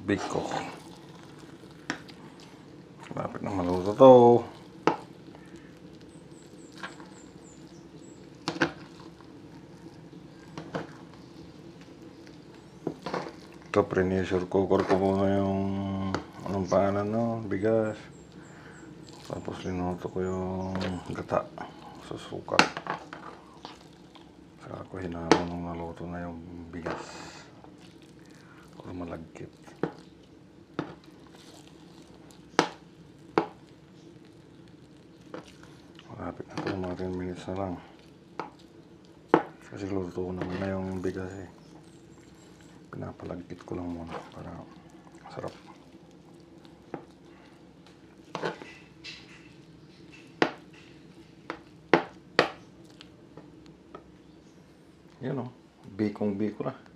bake ko. Malapit na maluto to. Ito, pre-pressure cooker ko muna yung anong pangalan no, bigas. Tapos linuto ko yung gata sa suka. Saka ko hinalo nung naluto na yung bigas. Para malagkit. Malapit na ito, mga 10 minutes na lang. Kasi luto naman na yung bigas eh. Pinapalagkit ko lang muna para masarap. Yan o, bikong biko na.